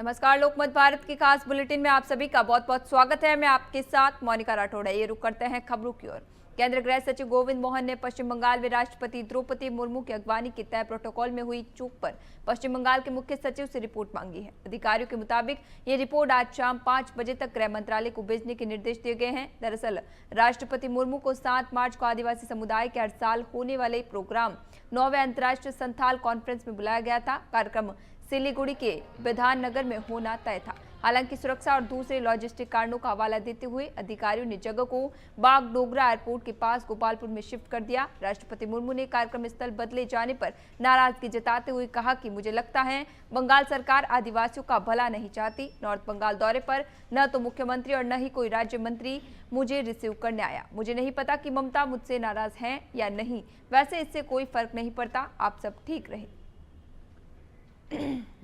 नमस्कार, लोकमत भारत की खास बुलेटिन में आप सभी का बहुत बहुत स्वागत है। मैं आपके साथ मोनिका राठौड़। ये रुक करते हैं खबरों की ओर। केंद्रीय गृह सचिव गोविंद मोहन ने पश्चिम बंगाल में राष्ट्रपति द्रौपदी मुर्मू की अगवानी के तय प्रोटोकॉल में हुई चूक पर पश्चिम बंगाल के मुख्य सचिव से रिपोर्ट मांगी है। अधिकारियों के मुताबिक ये रिपोर्ट आज शाम 5 बजे तक गृह मंत्रालय को भेजने के निर्देश दिए गए हैं। दरअसल राष्ट्रपति मुर्मू को 7 मार्च को आदिवासी समुदाय के हर साल होने वाले प्रोग्राम 9वें अंतर्राष्ट्रीय संथाल कॉन्फ्रेंस में बुलाया गया था। कार्यक्रम सिलीगुड़ी के विधान नगर में होना तय था। हालांकि सुरक्षा और दूसरे लॉजिस्टिक कारणों का हवाला देते हुए अधिकारियों ने जगह को बागडोगरा एयरपोर्ट के पास गोपालपुर में शिफ्ट कर दिया। राष्ट्रपति मुर्मू ने कार्यक्रम स्थल बदले जाने पर नाराजगी जताते हुए कहा कि मुझे लगता है बंगाल सरकार आदिवासियों का भला नहीं चाहती। नॉर्थ बंगाल दौरे पर न तो मुख्यमंत्री और न ही कोई राज्य मंत्री मुझे रिसीव करने आया। मुझे नहीं पता कि ममता मुझसे नाराज हैं या नहीं, वैसे इससे कोई फर्क नहीं पड़ता। आप सब ठीक रहे।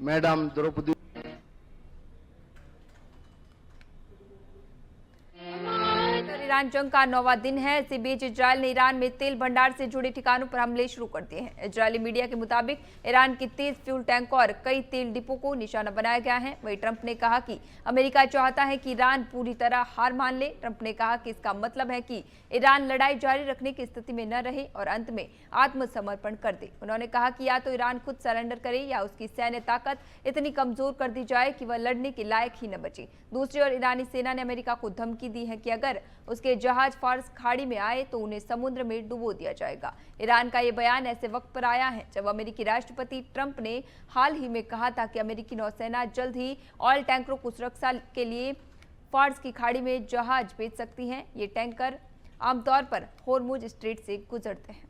मैडम द्रौपदी ईरान जंग का 9वां दिन है। इसी बीच इजरायल ने ईरान में तेल भंडार से जुड़े ठिकानों पर हमले शुरू कर दिए हैं। इजरायली मीडिया के मुताबिक ईरान की 30 फ्यूल टैंकों और कई तेल डिपो को निशाना बनाया गया है। वहीं ट्रंप ने कहा कि अमेरिका चाहता है कि ईरान पूरी तरह हार मान ले। ट्रंप ने कहा कि इसका मतलब है कि ईरान लड़ाई जारी रखने की स्थिति में न रहे और अंत में आत्मसमर्पण कर दे। उन्होंने कहा कि या तो ईरान खुद सरेंडर करे या उसकी सैन्य ताकत इतनी कमजोर कर दी जाए कि वह लड़ने के लायक ही न बचे। दूसरी ओर ईरानी सेना ने अमेरिका को धमकी दी है कि अगर उसके जहाज फारस खाड़ी में आए तो उन्हें समुद्र में डुबो दिया जाएगा। ईरान का ये बयान ऐसे वक्त पर आया है जब अमेरिकी राष्ट्रपति ट्रंप ने हाल ही में कहा था कि अमेरिकी नौसेना जल्द ही ऑयल टैंकरों को सुरक्षा के लिए फारस की खाड़ी में जहाज भेज सकती है। ये टैंकर आमतौर पर होर्मुज स्ट्रेट से गुजरते हैं।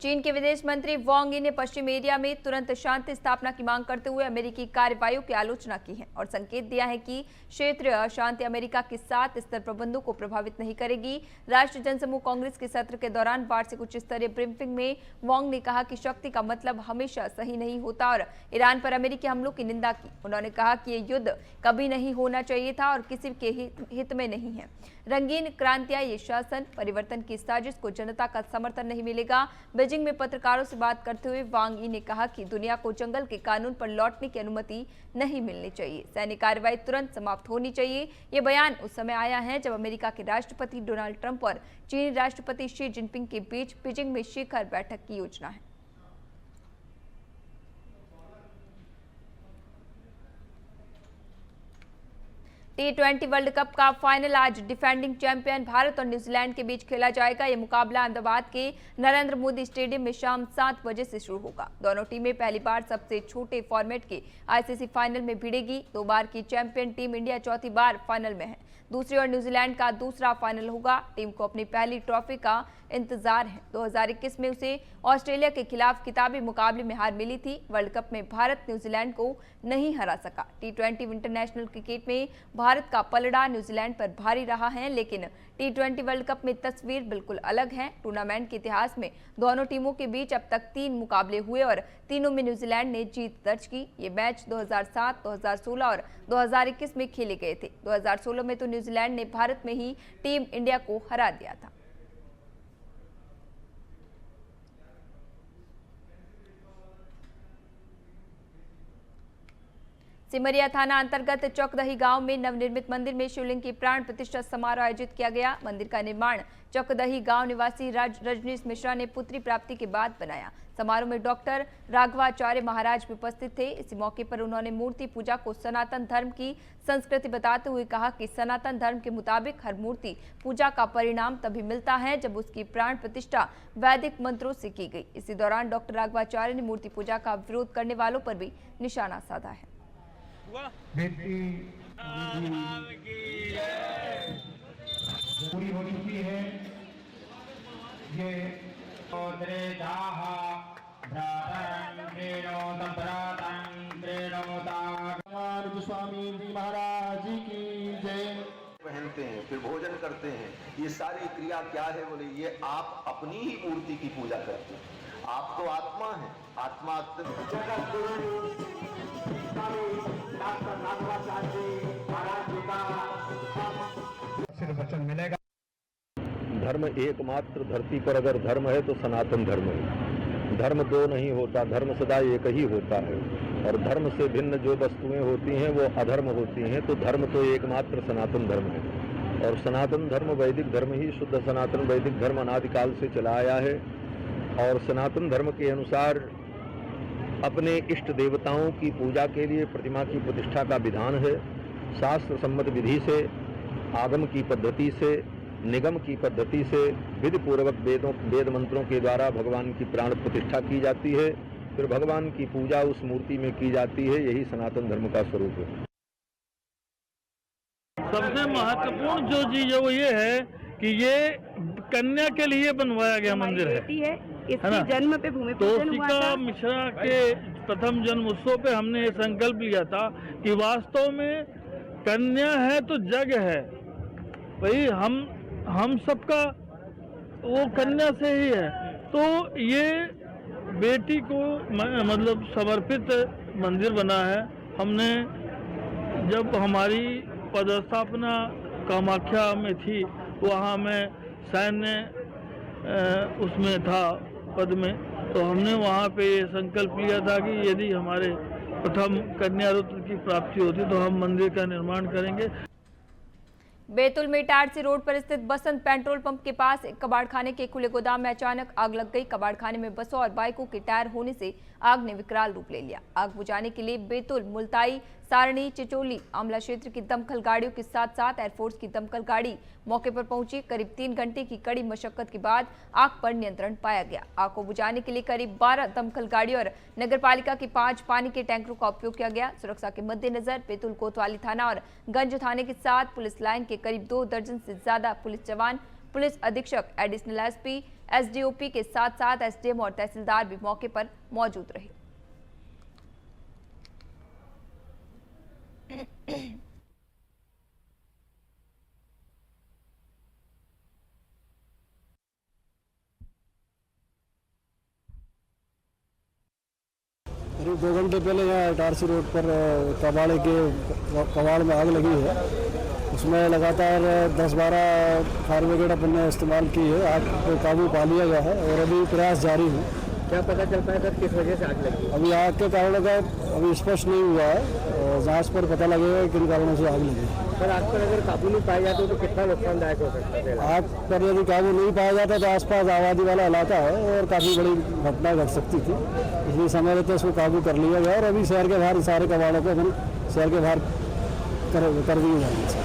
चीन के विदेश मंत्री वांग यी ने पश्चिम एरिया में तुरंत शांति स्थापना की मांग करते हुए अमेरिकी कार्रवाइयों की आलोचना की है और संकेत दिया है कि क्षेत्रीय अशांति अमेरिका के 7 स्तर प्रबंधों को प्रभावित नहीं करेगी। राष्ट्रीय जनसमूह कांग्रेस के सत्र के दौरान वार्षिक उच्च स्तरीय ब्रीफिंग में वांग ने कहा कि शक्ति का मतलब हमेशा सही नहीं होता और ईरान पर अमेरिकी हमलों की निंदा की। उन्होंने कहा कि ये युद्ध कभी नहीं होना चाहिए था और किसी के हित में नहीं है। रंगीन क्रांतियां, ये शासन परिवर्तन की साजिश को जनता का समर्थन नहीं मिलेगा। बीजिंग में पत्रकारों से बात करते हुए वांग यी ने कहा कि दुनिया को जंगल के कानून पर लौटने की अनुमति नहीं मिलनी चाहिए। सैन्य कार्रवाई तुरंत समाप्त होनी चाहिए। ये बयान उस समय आया है जब अमेरिका के राष्ट्रपति डोनाल्ड ट्रंप और चीनी राष्ट्रपति शी जिनपिंग के बीच बीजिंग में शिखर बैठक की योजना है। T20 वर्ल्ड कप का फाइनल आज डिफेंडिंग चैंपियन भारत और न्यूजीलैंड के बीच खेला जाएगा। यह मुकाबला अहमदाबाद के नरेंद्र मोदी स्टेडियम में शाम 7 बजे से शुरू होगा। दोनों टीमें पहली बार सबसे छोटे फॉर्मेट के आईसीसी फाइनल में भिड़ेगी। 2 बार की चैंपियन टीम इंडिया चौथी बार फाइनल में है। दूसरी ओर न्यूजीलैंड का दूसरा फाइनल होगा। टीम को अपनी पहली ट्रॉफी का इंतजार है। 2021 में उसे ऑस्ट्रेलिया के खिलाफ किताबी मुकाबले में हार मिली थी। वर्ल्ड कप में भारत न्यूजीलैंड को नहीं हरा सका। T20 इंटरनेशनल क्रिकेट में भारत का पलड़ा न्यूजीलैंड पर भारी रहा है, लेकिन T20 वर्ल्ड कप में तस्वीर बिल्कुल अलग है। टूर्नामेंट के इतिहास में दोनों टीमों के बीच अब तक 3 मुकाबले हुए और तीनों में न्यूजीलैंड ने जीत दर्ज की। ये मैच 2007, 2016 और 2021 में खेले गए थे। 2016 में तो न्यूजीलैंड ने भारत में ही टीम इंडिया को हरा दिया था। सिमरिया थाना अंतर्गत चौकदही गांव में नवनिर्मित मंदिर में शिवलिंग की प्राण प्रतिष्ठा समारोह आयोजित किया गया। मंदिर का निर्माण चौकदही गांव निवासी रजनीश मिश्रा ने पुत्री प्राप्ति के बाद बनाया। समारोह में डॉक्टर राघवाचार्य महाराज भी उपस्थित थे। इसी मौके पर उन्होंने मूर्ति पूजा को सनातन धर्म की संस्कृति बताते हुए कहा कि सनातन धर्म के मुताबिक हर मूर्ति पूजा का परिणाम तभी मिलता है जब उसकी प्राण प्रतिष्ठा वैदिक मंत्रों से की गई। इसी दौरान डॉक्टर राघवाचार्य ने मूर्ति पूजा का विरोध करने वालों पर भी निशाना साधा है। पूरी हो चुकी है। ये स्वामी जी महाराज की जय। पहनते हैं, फिर भोजन करते हैं। ये सारी क्रिया क्या है? बोले ये आप अपनी ही मूर्ति की पूजा करते हैं। आप तो आत्मा है, आत्मा सिर वचन मिलेगा। धर्म एकमात्र धरती पर अगर धर्म है तो सनातन धर्म है। धर्म दो नहीं होता, धर्म सदा एक ही होता है। और धर्म से भिन्न जो वस्तुएं होती हैं वो अधर्म होती हैं। तो धर्म तो एकमात्र सनातन धर्म है। और सनातन धर्म वैदिक धर्म ही, शुद्ध सनातन वैदिक धर्म अनादिकाल से चला आया है। और सनातन धर्म के अनुसार अपने इष्ट देवताओं की पूजा के लिए प्रतिमा की प्रतिष्ठा का विधान है। शास्त्र सम्मत विधि से, आगम की पद्धति से, निगम की पद्धति से विधि पूर्वक वेद मंत्रों के द्वारा भगवान की प्राण प्रतिष्ठा की जाती है। फिर भगवान की पूजा उस मूर्ति में की जाती है। यही सनातन धर्म का स्वरूप है। सबसे महत्वपूर्ण जो चीज है वो ये है कि ये कन्या के लिए बनवाया गया मंदिर है इसके जन्म पे भूमि पूजन हुआ था। तोषिका मिश्रा के प्रथम जन्म उत्सव पे हमने ये संकल्प लिया था कि वास्तव में कन्या है तो जग है भाई। हम सबका वो कन्या से ही है। तो ये बेटी को मतलब समर्पित मंदिर बना है। हमने जब हमारी पदस्थापना कामाख्या में थी, वहाँ में सैन्य उसमें था पद में, तो हमने वहाँ पे ये संकल्प लिया था कि यदि हमारे प्रथम कन्या रत्न की प्राप्ति होती तो हम मंदिर का निर्माण करेंगे। बैतूल में इटारसी रोड पर स्थित बसंत पेट्रोल पंप के पास एक कबाड़खाने के खुले गोदाम में अचानक आग लग गई। कबाड़खाने में बसों और बाइकों के टायर होने से आग ने विकराल रूप ले लिया। आग बुझाने के लिए बैतूल, मुल्ताई, सारणी, चिचोली, आमला क्षेत्र की दमकल गाड़ियों के साथ साथ एयरफोर्स की दमकल गाड़ी मौके पर पहुंची। करीब 3 घंटे की कड़ी मशक्कत के बाद आग पर नियंत्रण पाया गया। आग को बुझाने के लिए करीब 12 दमकल गाड़ियों और नगरपालिका के 5 पानी के टैंकरों का उपयोग किया गया। सुरक्षा के मद्देनजर बैतूल कोतवाली थाना और गंज थाने के साथ पुलिस लाइन के करीब 2 दर्जन से ज्यादा पुलिस जवान, पुलिस अधीक्षक, एडिशनल एसपी, एसडीओपी के साथ साथ एसडीएम और तहसीलदार भी मौके पर मौजूद रहे। करीब 2 घंटे पहले यहाँ इटारसी रोड पर कबाड़ में आग लगी है। उसमें लगातार 10-12 फायर ब्रिगेड अपन ने इस्तेमाल की है। आग को काबू पा लिया गया है और अभी प्रयास जारी है। क्या पता चलता है सर किस वजह से आग लगी? अभी आग के कारणों का अभी स्पष्ट नहीं हुआ है। जांच पर पता लगेगा किन कारणों से आग लगी। सर आग पर अगर काबू नहीं पाया जाता तो कितना नुकसानदायक हो सकता है? आग पर यदि काबू नहीं पाया जाता तो आसपास आबादी वाला इलाका है और काफ़ी बड़ी घटना घट सकती थी। इसलिए समय रहते उसको काबू कर लिया गया और अभी शहर के बाहर सारे कबाड़ों को अपन शहर के बाहर कर दिए जाएंगे।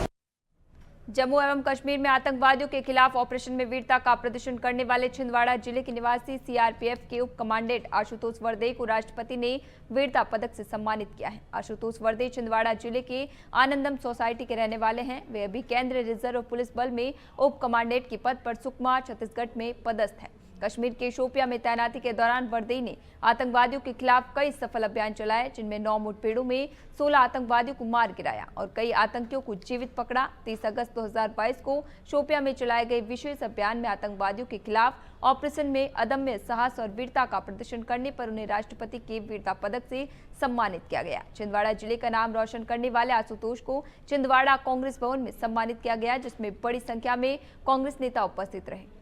जम्मू एवं कश्मीर में आतंकवादियों के खिलाफ ऑपरेशन में वीरता का प्रदर्शन करने वाले छिंदवाड़ा जिले के निवासी सीआरपीएफ के उप कमांडेंट आशुतोष वर्दे को राष्ट्रपति ने वीरता पदक से सम्मानित किया है। आशुतोष वर्दे छिंदवाड़ा जिले के आनंदम सोसाइटी के रहने वाले हैं। वे अभी केंद्रीय रिजर्व पुलिस बल में उप कमांडेंट के पद पर सुकमा, छत्तीसगढ़ में पदस्थ है। कश्मीर के शोपियां में तैनाती के दौरान वर्दे ने आतंकवादियों के खिलाफ कई सफल अभियान चलाए, जिनमें 9 मुठभेड़ों में 16 आतंकवादियों को मार गिराया और कई आतंकियों को जीवित पकड़ा। 30 अगस्त 2022 को शोपियां में चलाए गए विशेष अभियान में आतंकवादियों के खिलाफ ऑपरेशन में अदम्य साहस और वीरता का प्रदर्शन करने पर उन्हें राष्ट्रपति के वीरता पदक से सम्मानित किया गया। छिंदवाड़ा जिले का नाम रोशन करने वाले आशुतोष को छिंदवाड़ा कांग्रेस भवन में सम्मानित किया गया, जिसमें बड़ी संख्या में कांग्रेस नेता उपस्थित रहे।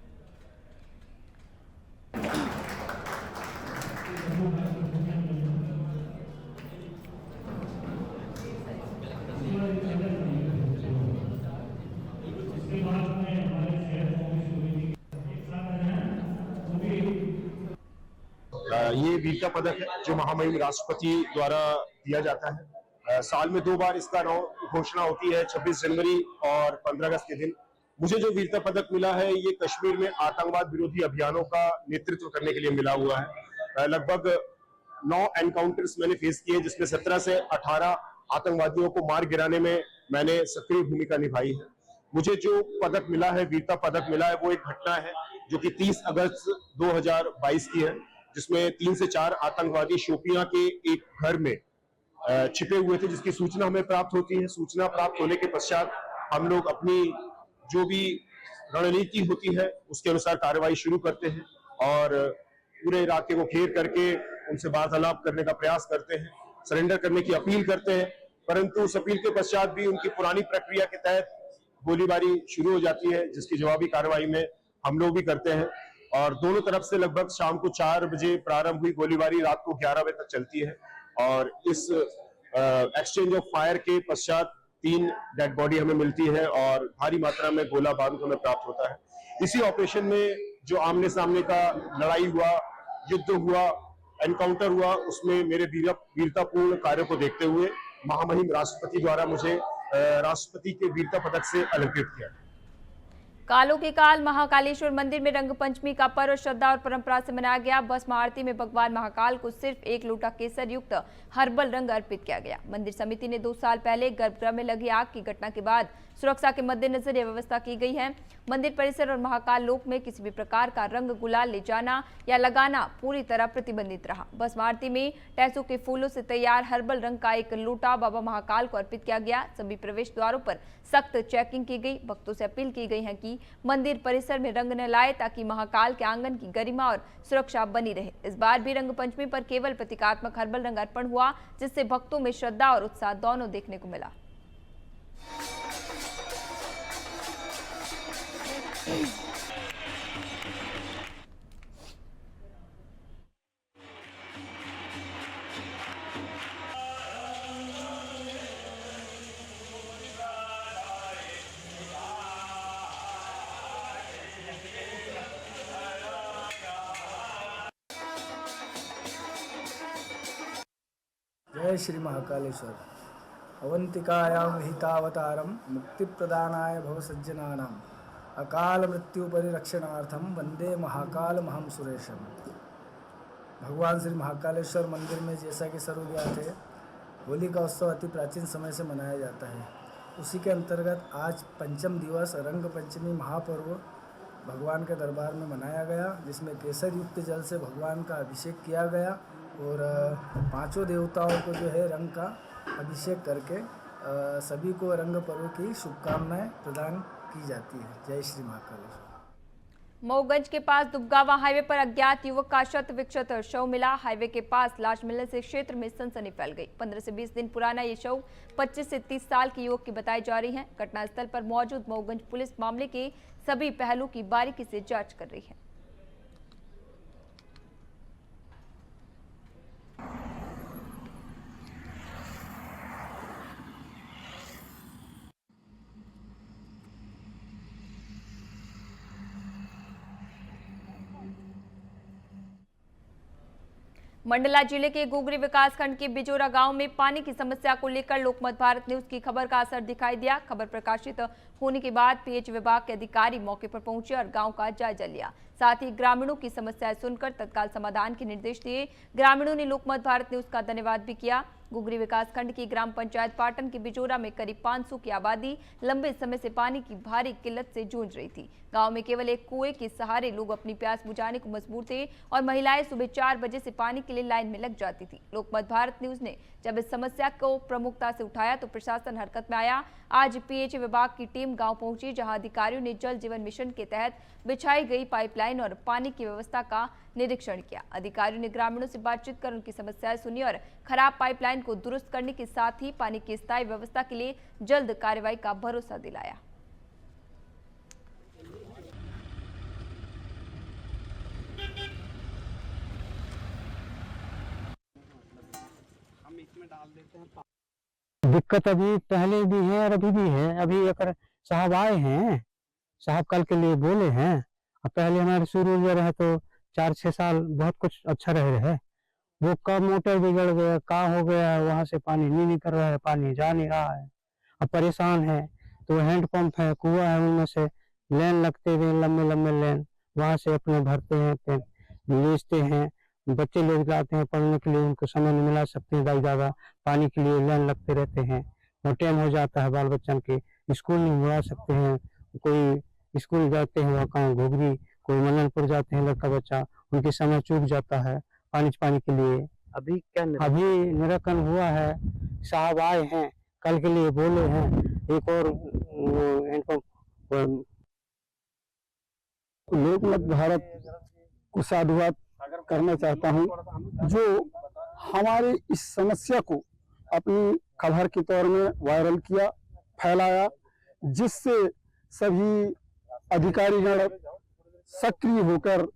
ये वीरता पदक है जो महामहिम राष्ट्रपति द्वारा दिया जाता है। साल में 2 बार इसका घोषणा होती है, 26 जनवरी और 15 अगस्त के दिन। मुझे जो वीरता पदक मिला है ये कश्मीर में आतंकवाद विरोधी अभियानों का नेतृत्व करने के लिए मिला हुआ है। लगभग 9 एनकाउंटर्स मैंने फेस किए, जिसमें 17 से 18 आतंकवादियों को मार गिराने में मैंने सक्रिय भूमिका निभाई है। मुझे जो पदक मिला है, वीरता पदक मिला है, वो एक घटना है जो कि 30 अगस्त 2022 की है, जिसमें 3 से 4 आतंकवादी शोपियां के एक घर में छिपे हुए थे, जिसकी सूचना हमें प्राप्त होती है। सूचना प्राप्त होने के पश्चात हम लोग अपनी जो भी रणनीति होती है उसके अनुसार कार्रवाई शुरू करते हैं और पूरे इलाके को घेर करके उनसे वार्तालाप करने का प्रयास करते हैं, सरेंडर करने की अपील करते हैं, परंतु उस अपील के पश्चात भी उनकी पुरानी प्रक्रिया के तहत गोलीबारी शुरू हो जाती है, जिसकी जवाबी कार्रवाई में हम लोग भी करते हैं। और दोनों तरफ से लगभग शाम को 4 बजे प्रारंभ हुई गोलीबारी रात को 11 बजे तक चलती है और इस एक्सचेंज ऑफ फायर के पश्चात 3 डेड बॉडी हमें मिलती है और भारी मात्रा में गोला बारूद हमें प्राप्त होता है। इसी ऑपरेशन में जो आमने सामने का लड़ाई हुआ, युद्ध हुआ, एनकाउंटर हुआ, उसमें मेरे वीरतापूर्ण कार्य को देखते हुए महामहिम राष्ट्रपति द्वारा मुझे राष्ट्रपति के वीरता पदक से अलंकृत किया। कालों के काल महाकालेश्वर मंदिर में रंग पंचमी का पर्व श्रद्धा और परंपरा से मनाया गया। भस्म आरती में भगवान महाकाल को सिर्फ 1 लोटा केसर युक्त हर्बल रंग अर्पित किया गया। मंदिर समिति ने 2 साल पहले गर्भगृह में लगी आग की घटना के बाद सुरक्षा के मद्देनजर यह व्यवस्था की गई है। मंदिर परिसर और महाकाल लोक में किसी भी प्रकार का रंग गुलाल ले जाना या लगाना पूरी तरह प्रतिबंधित रहा। भस्म आरती में टेसू के फूलों से तैयार हर्बल रंग का 1 लोटा बाबा महाकाल को अर्पित किया गया। सभी प्रवेश द्वारों पर सख्त चेकिंग की गई। भक्तों से अपील की गई है कि मंदिर परिसर में रंग न लाए ताकि महाकाल के आंगन की गरिमा और सुरक्षा बनी रहे। इस बार भी रंग पंचमी पर केवल प्रतीकात्मक हर्बल रंग अर्पण हुआ, जिससे भक्तों में श्रद्धा और उत्साह दोनों देखने को मिला। जय श्री महाकालेश्वर। अवंतिकायां विहितावतारं मुक्तिप्रदानाय भवसज्जनानाम् अकाल मृत्यु परिरक्षणार्थम वंदे महाकाल महम सुरेशम। भगवान श्री महाकालेश्वर मंदिर में जैसा कि सर्व ज्ञात है, होली का उत्सव अति प्राचीन समय से मनाया जाता है। उसी के अंतर्गत आज पंचम दिवस रंग पंचमी महापर्व भगवान के दरबार में मनाया गया, जिसमें केसर युक्त जल से भगवान का अभिषेक किया गया और 5 देवताओं को जो है रंग का अभिषेक करके सभी को रंग पर्व की शुभकामनाएं प्रदान की जाती है। जय श्री महाकालेश्वर। मऊगंज के पास दुबगावा हाईवे पर अज्ञात युवक का शत विक्षत शव मिला। हाईवे के पास लाश मिलने से क्षेत्र में सनसनी फैल गई। 15 से 20 दिन पुराना ये शव 25 से 30 साल के युवक की बताई जा रही है। घटनास्थल पर मौजूद मऊगंज पुलिस मामले के सभी पहलू की बारीकी से जांच कर रही है। मंडला जिले के गोगरी विकासखंड के बिजोरा गांव में पानी की समस्या को लेकर लोकमत भारत न्यूज की खबर का असर दिखाई दिया। खबर प्रकाशित होने के बाद पीएच विभाग के अधिकारी मौके पर पहुंचे और गांव का जायजा लिया। साथ ही ग्रामीणों की समस्याएं सुनकर तत्काल समाधान के निर्देश दिए। ग्रामीणों ने लोकमत भारत न्यूज का धन्यवाद भी किया। गोगरी विकासखंड की ग्राम पंचायत पाटन के बिजोरा में करीब 500 की आबादी लंबे समय से पानी की भारी किल्लत से जूझ रही थी। गांव में केवल एक कुएं के सहारे लोग अपनी प्यास बुझाने को मजबूर थे और महिलाएं सुबह 4 बजे से पानी के लिए लाइन में लग जाती थी। लोकमत भारत न्यूज ने जब इस समस्या को प्रमुखता से उठाया तो प्रशासन हरकत में आया। आज पीएच विभाग की टीम गांव पहुंची, जहां अधिकारियों ने जल जीवन मिशन के तहत बिछाई गई पाइपलाइन और पानी की व्यवस्था का निरीक्षण किया। अधिकारियों ने ग्रामीणों से बातचीत कर उनकी समस्याएं सुनी और खराब पाइपलाइन को दुरुस्त करने के साथ ही पानी की स्थायी व्यवस्था के लिए जल्द कार्रवाई का भरोसा दिलाया। दिक्कत अभी पहले भी है और अभी भी है। अभी अगर साहब आए हैं, साहब कल के लिए बोले हैं, और पहले हमारे शुरू में रहे तो 4-6 साल बहुत कुछ अच्छा रहे। वो कब मोटर बिगड़ गया, का हो गया, वहां से पानी नहीं निकल रहा है, पानी जा नहीं रहा है, अब परेशान है। तो हैंडपंप है, कुआं है, उनमें से लेन लगते हुए लंबे लेन, वहां से अपने भरते हैं, बेचते हैं। बच्चे लोग जाते हैं पढ़ने के लिए, उनको समय नहीं मिला सकते हैं, ज्यादा पानी के लिए लाइन लगते रहते हैं और टाइम हो जाता है। बाल बच्चन के स्कूल नहीं बुला सकते हैं। कोई स्कूल जाते हैं वहाँ घोगरी, कोई मलनपुर जाते हैं लड़का बच्चा, उनके समय चूक जाता है पानी के लिए। अभी क्या अभी निरीक्षण हुआ है, साहब आए हैं, कल के लिए बोले हैं। एक और लोकमत भारत को साधुवाद करना चाहता हूं, जो हमारे इस समस्या को अपनी खबर के तौर में वायरल किया, फैलाया, जिससे सभी अधिकारीगण सक्रिय होकर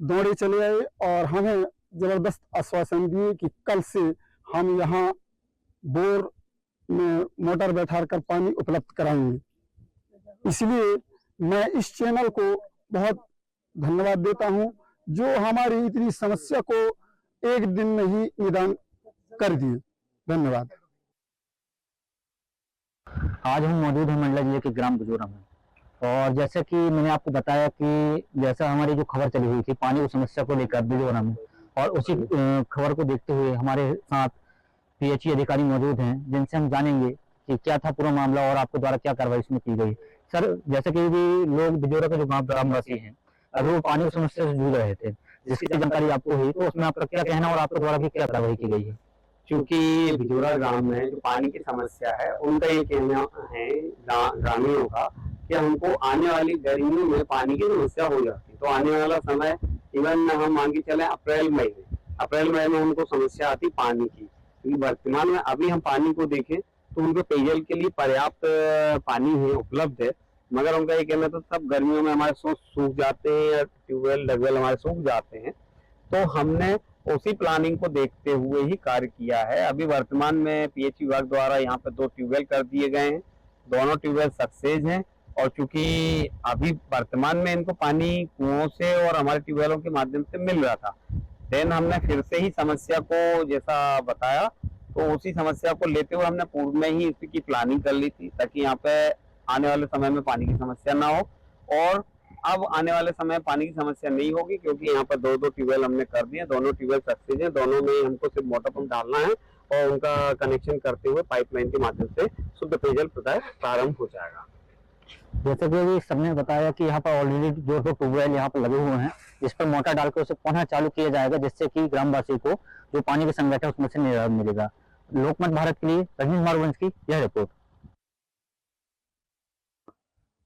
दौड़े चले आए और हमें जबरदस्त आश्वासन दिए कि कल से हम यहाँ बोर में मोटर बैठाकर पानी उपलब्ध कराएंगे। इसलिए मैं इस चैनल को बहुत धन्यवाद देता हूं, जो हमारी इतनी समस्या को एक दिन में ही निदान कर दिए। धन्यवाद। आज हम मौजूद हैं मंडला जिले के ग्राम बुजोरा में, और जैसे कि मैंने आपको बताया कि जैसा हमारी जो खबर चली हुई थी पानी की समस्या को लेकर बुजोरा में, और उसी खबर को देखते हुए हमारे साथ पीएचई अधिकारी मौजूद हैं, जिनसे हम जानेंगे कि क्या था पूरा मामला और आपके द्वारा क्या कार्रवाई इसमें की गई। सर, जैसे कि भी लोग बुजोरा के जो ग्रामवासी हैं अभी वो पानी की समस्या से जूझ रहे थे, जिसकी जानकारी आपको हुई, तो उसमें आपका क्या कहना और आपके द्वारा भी क्या कार्रवाई की गई है? क्योंकि भिजोरा गांव में जो पानी की समस्या है, उनका ये कहना है ग्रामीणों का कि हमको आने वाली गर्मियों में पानी की समस्या हो जाती है। तो आने वाला समय इवन हम मान के चले अप्रैल मई में हमको समस्या आती पानी की, क्योंकि वर्तमान में अभी हम पानी को देखें तो उनको पेयजल के लिए पर्याप्त पानी है, उपलब्ध है, मगर उनका ये कहना तो सब गर्मियों में हमारे सूख जाते हैं, ट्यूबवेल लगवेल हमारे सूख जाते हैं। तो हमने उसी प्लानिंग को देखते हुए ही कार्य किया है। अभी वर्तमान में पीएचई विभाग द्वारा यहाँ पे 2 ट्यूबवेल कर दिए गए हैं, दोनों ट्यूबवेल सक्सेस हैं, और चूंकि अभी वर्तमान में इनको पानी कुओं से और हमारे ट्यूबवेलों के माध्यम से मिल रहा था, देन हमने फिर से ही समस्या को जैसा बताया तो उसी समस्या को लेते हुए हमने पूर्व में ही इसकी प्लानिंग कर ली थी, ताकि यहाँ पे आने वाले समय में पानी की समस्या ना हो। और अब आने वाले समय पानी की समस्या नहीं होगी, क्योंकि यहाँ पर 2 ट्यूबवेल हमने कर दिए, दोनों ट्यूबवेल सक्सेस हैं, दोनों में हमको सिर्फ मोटर पंप डालना है और उनका कनेक्शन करते हुए पाइपलाइन के माध्यम से शुद्ध पेयजल प्रदाय प्रारंभ हो जाएगा। जैसे कि सबने बताया कि यहाँ पर ऑलरेडी 2 ट्यूबवेल यहाँ पर लगे हुए हैं, जिस पर मोटर डालकर उसे पुनः चालू किया जाएगा, जिससे कि ग्रामवासी को जो पानी के संकट है उसमें से निजात मिलेगा। लोकमत भारत के लिए रजनीश मारवंश की यह रिपोर्ट।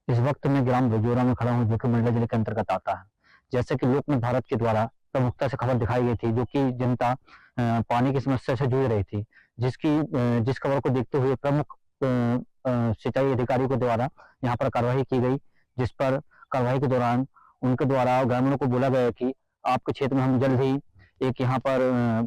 इस वक्त मैं ग्राम बुजोरा में खड़ा हूँ, जो कि मंडला जिले के अंतर्गत आता है। जैसे कि लोकमत भारत के द्वारा प्रमुखता से खबर दिखाई गई थी, जो कि जनता पानी की समस्या से जूझ रही थी, जिस खबर को देखते हुए प्रमुख सिंचाई अधिकारी के द्वारा यहाँ पर कार्रवाई की गई, जिस पर कार्रवाई के दौरान उनके द्वारा ग्रामीणों को बोला गया कि आपके क्षेत्र में हम जल्द ही एक यहाँ पर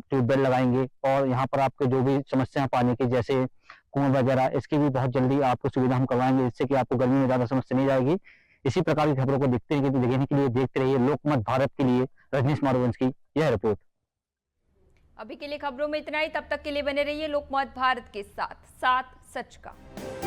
ट्यूबवेल लगाएंगे, और यहाँ पर आपके जो भी समस्या है पानी की, जैसे कुआं वगैरह, इसकी भी बहुत जल्दी आपको सुविधा हम करवाएंगे, जिससे कि आपको गर्मी में ज्यादा समस्या नहीं जाएगी। इसी प्रकार की खबरों को देखने के लिए देखते रहिए लोकमत भारत के लिए रजनीश मारवंश की यह रिपोर्ट। अभी के लिए खबरों में इतना ही, तब तक के लिए बने रहिए लोकमत भारत के साथ सच का।